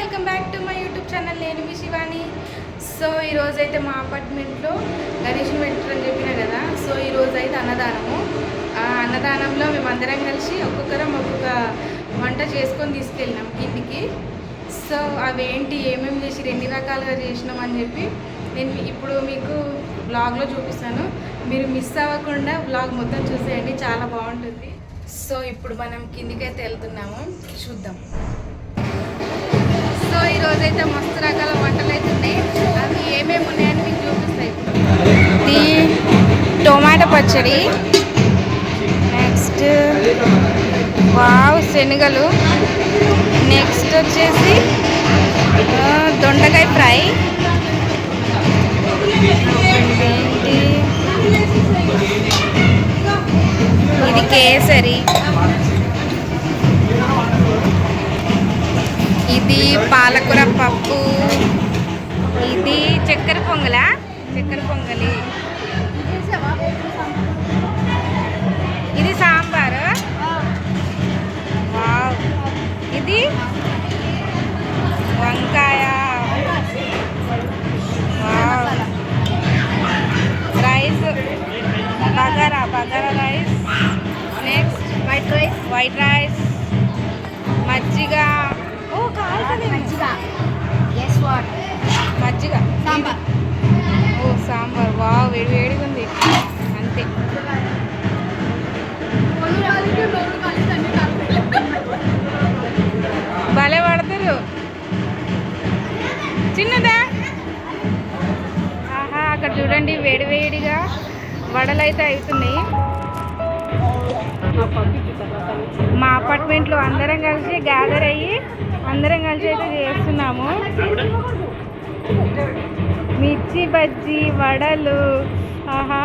Welcome back to my YouTube channel. నేను మీ Shivani. So ఈరోజు అయితే మా అపార్ట్మెంట్లో గణేష్ని పెట్టారని చెప్పిన కదా. సో ఈరోజు అయితే అన్నదానము. ఆ అన్నదానంలో మేమందరం కలిసి ఒక్కొక్కరం ఒక్కొక్క వంట చేసుకొని తీసుకెళ్ళినాం ఇంటికి. సో అవేంటి ఏమేమి చేసి ఎన్ని రకాలుగా చేసినాం అని చెప్పి నేను ఇప్పుడు మీకు బ్లాగ్లో చూపిస్తాను. మీరు మిస్ అవ్వకుండా బ్లాగ్ మొత్తం చూసేయండి, చాలా బాగుంటుంది. సో ఇప్పుడు మనం కిందికైతే వెళ్తున్నాము, చూద్దాం. సో ఈరోజైతే మస్తు రకాల వంటలు అయితే ఉన్నాయి. అవి ఏమేమి ఉన్నాయని మీకు చూపిస్తాయి. ఇది టొమాటో పచ్చడి, నెక్స్ట్ వావ్ శనగలు, నెక్స్ట్ వచ్చేసి దొండకాయ ఫ్రై, ఇది కేసరి, ఇది పాలకూర పప్పు, ఇది చక్కెర పొంగలా, చక్కెర పొంగలి, ఇది సాంబారు, వావ్, ఇది వంకాయ, wow, rice bagara rice, next white rice, మజ్జిగ, మజ్జిగ సాంబార్. ఓ సాంబార్, వావ్, వేడి వేడిగా ఉంది అంతే. భలే పడతారు చిన్నదా. ఆహా, అక్కడ చూడండి వేడి వేడిగా వడలు అయితే అవుతున్నాయి. మా అపార్ట్మెంట్లో అందరం కలిసి గ్యాదర్ అయ్యి అందరం కలిసి అయితే చేస్తున్నాము. మిర్చి బజ్జీ, వడలు, ఆహా.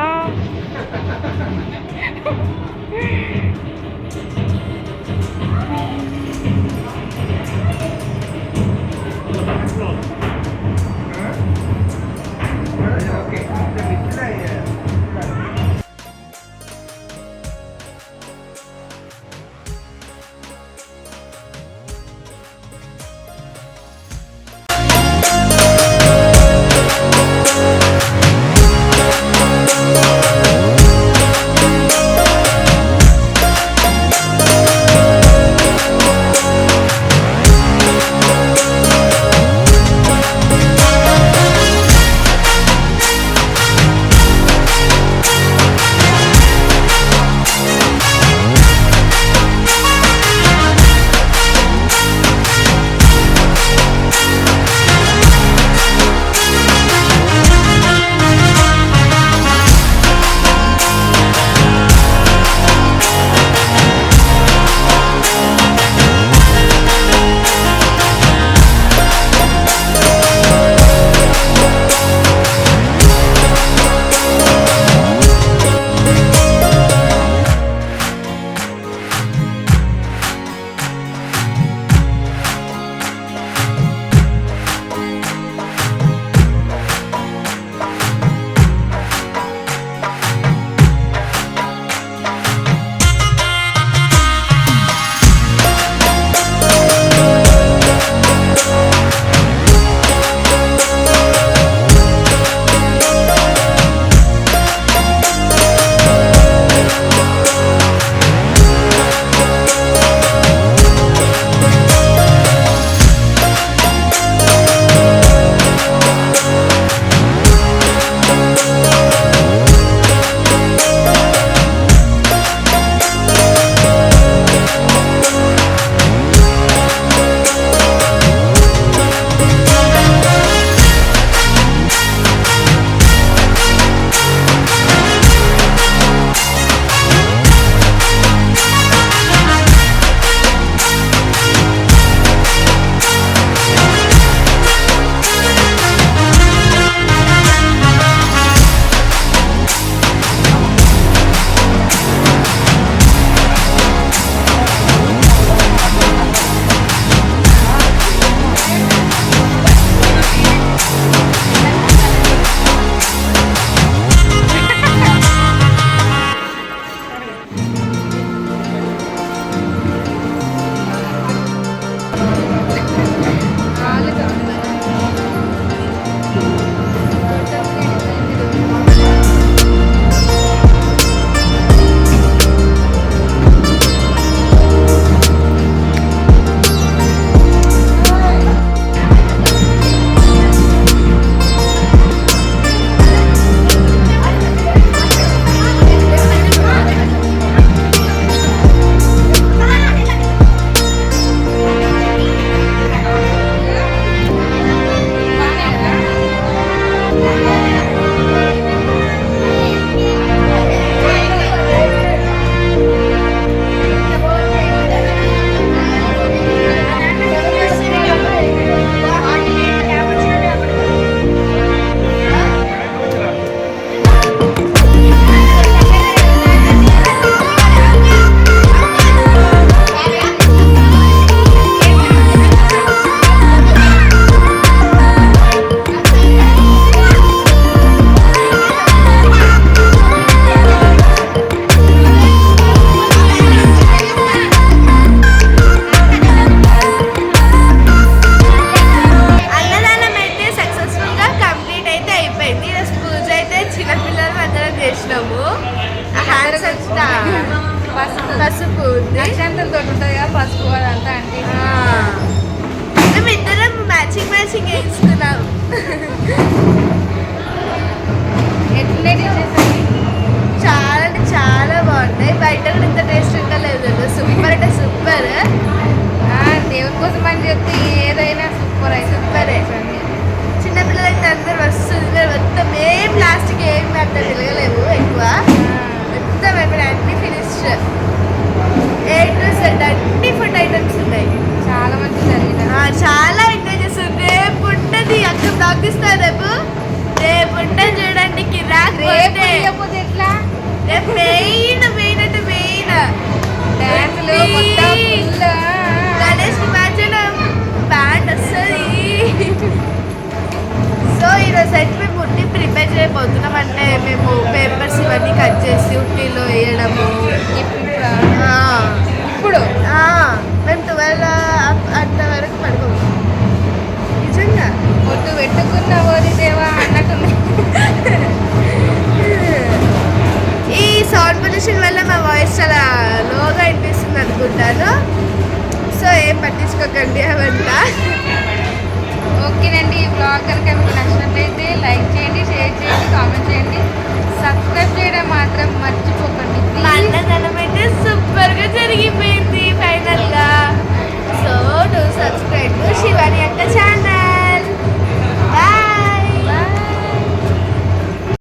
చాలా ఎంజాయ్ చేస్తాం. రేపు ఉంటుంది అక్క బ్లాగ్ ఇస్తారు. రేపు ఉంటుంది చూడండి కిరాక్. ఎట్లా రేపు మెయిన్ అంటే మెయిన్ డాన్సులు మొత్తం full. గణేష్ నిమజ్జనం బ్యాండ్ వస్తుంది. సో ఈరోజు అయితే మేము ఉట్టి ప్రిపేర్ చేయబోతున్నాం. అంటే మేము పేపర్స్ ఇవన్నీ కట్ చేసి ఉట్టిలో వేయడము. ఇప్పుడు మేము 12 అంతవరకు పడుకోము. నిజంగా ఒట్టు పెట్టుకున్న ఓది దేవా అన్నట్టుంది. ఈ సౌండ్ పొల్యూషన్ వల్ల మా వాయిస్ చాలా లోగా అనిపిస్తుంది అనుకుంటాను. సో ఏం పట్టించుకోకండి అవంతా. ఓకేనండి, ఈ బ్లాగ్ కనుక మీకు నచ్చినట్లయితే లైక్ చేయండి, షేర్ చేయండి, కామెంట్ చేయండి, సబ్స్క్రైబ్ చేయడం మాత్రం మర్చిపోకండి. మా అన్నదానం అయితే సూపర్గా జరిగిపోయింది ఫైనల్గా. So do subscribe to Shivani అంటే